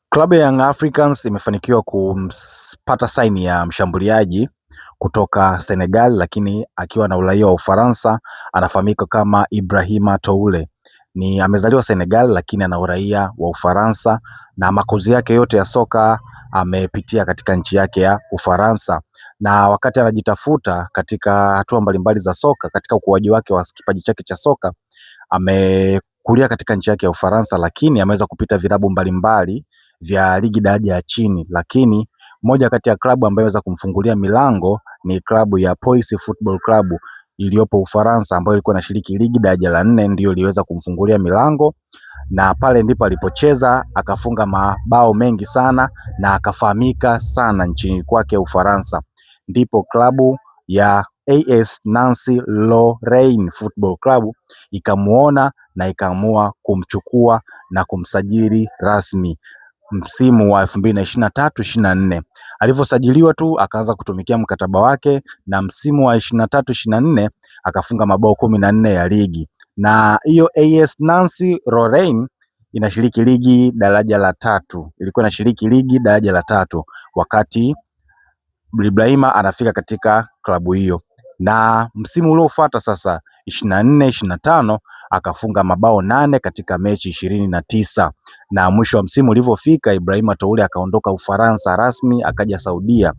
Klabu ya Young Africans imefanikiwa kupata saini ya mshambuliaji kutoka Senegal, lakini akiwa na uraia wa Ufaransa. Anafahamika kama Ibrahima Toure. Amezaliwa Senegal lakini ana uraia wa Ufaransa, na makuzi yake yote ya soka amepitia katika nchi yake ya Ufaransa, na wakati anajitafuta katika hatua mbalimbali za soka, katika ukuaji wake wa kipaji chake cha soka, amekulia katika nchi yake ya Ufaransa, lakini ameweza kupita vilabu mbalimbali vya ligi daraja ya chini, lakini moja kati ya klabu ambayo inaweza kumfungulia milango ni klabu ya Poisse Football Club iliyopo Ufaransa, ambayo ilikuwa inashiriki ligi daraja la 4, ndio iliweza kumfungulia milango, na pale ndipo alipocheza akafunga mabao mengi sana na akafahamika sana nchini kwake Ufaransa. Ndipo klabu ya AS Nancy Lorraine Football Club ikamuona na ikaamua kumchukua na kumsajili rasmi msimu wa 2023-24. Alivyosajiliwa tu akaanza kutumikia mkataba wake, na msimu wa 23-24 akafunga mabao 14 ya ligi. Na hiyo AS Nancy Lorraine inashiriki ligi daraja la 3. Ilikuwa inashiriki ligi daraja la 3 wakati Ibrahima anafika katika klabu hiyo, na msimu uliofuata sasa 24-25 akafunga mabao 8 katika mechi 29, na mwisho wa msimu ulivyofika Ibrahima Toure akaondoka Ufaransa rasmi akaja Saudia.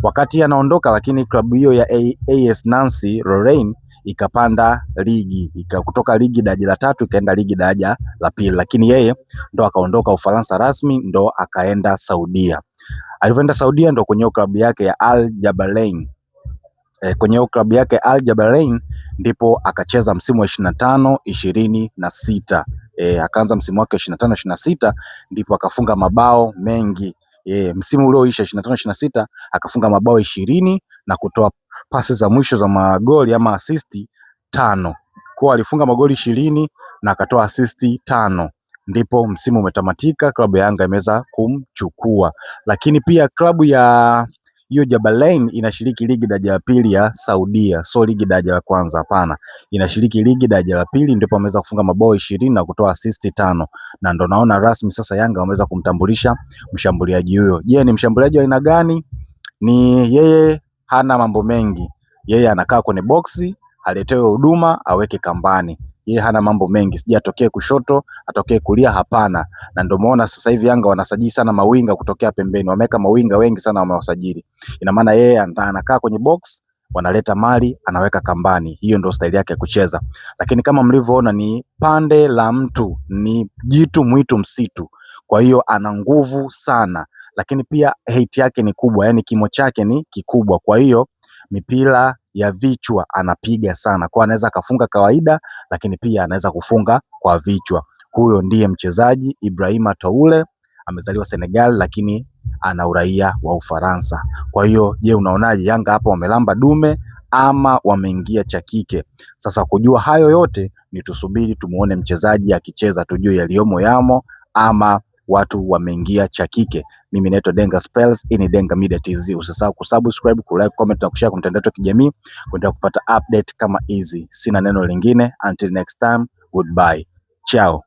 Wakati anaondoka, lakini klabu hiyo ya AS Nancy Lorraine ikapanda ligi, kutoka ligi daraja la 3 ikaenda ligi daraja la 2, lakini yeye ndo akaondoka Ufaransa rasmi, ndo akaenda Saudia. Alivyoenda Saudia ndo kwenye klabu yake ya Al Jabalain. Kwenye klabu yake Al Jabalain ndipo akacheza msimu wa 25-26. Akaanza msimu wake 25-26 ndipo akafunga mabao mengi. Msimu ulioisha 25-26 akafunga mabao 20 na kutoa pasi za mwisho za magoli ama assist 5. Kwa alifunga magoli 20 na akatoa assist 5. Ndipo msimu umetamatika, klabu ya Yanga imeweza kumchukua. Lakini pia klabu ya hiyo Jabalain inashiriki ligi daraja la 2 ya Saudia, so ligi daraja la kwanza, hapana. Inashiriki ligi daraja la 2, ndipo ameweza kufunga mabao 20 na kutoa assist 5, na ndo naona rasmi sasa Yanga wameweza kumtambulisha mshambuliaji huyo. Je, ni mshambuliaji wa aina gani? Ni yeye hana mambo mengi. Yeye anakaa kwenye boksi, aletewe huduma, aweke kambani. Yeye hana mambo mengi, sija atokee kushoto, atokee kulia, hapana. Na ndio maana sasa hivi Yanga wanasajili sana mawinga kutokea pembeni. Wameweka mawinga wengi sana wamewasajili. Ina maana yeye anakaa kwenye box, wanaleta mali, anaweka kambani. Hiyo ndio staili yake ya kucheza. Lakini kama mlivyoona ni pande la mtu, ni jitu mwitu msitu. Kwa hiyo ana nguvu sana, lakini pia height yake ni kubwa, yani kimo chake ni kikubwa. Kwa hiyo mipira ya vichwa anapiga sana. Kwa anaweza akafunga kawaida, lakini pia anaweza kufunga kwa vichwa. Huyo ndiye mchezaji Ibrahima Toure, amezaliwa Senegal lakini ana uraia wa Ufaransa. Kwa hiyo je, unaonaje? Yanga hapa wamelamba dume ama wameingia cha kike? Sasa kujua hayo yote ni tusubiri tumuone mchezaji akicheza tujue yaliyomo yamo, ama watu wameingia cha kike. Mimi naitwa Denga Spells, hii ni Denga Media TZ. Usisahau kusubscribe, kulike, comment na kushare kwa mtandao wa kijamii kuendelea kupata update kama hizi. Sina neno lingine, until next time, goodbye. Ciao.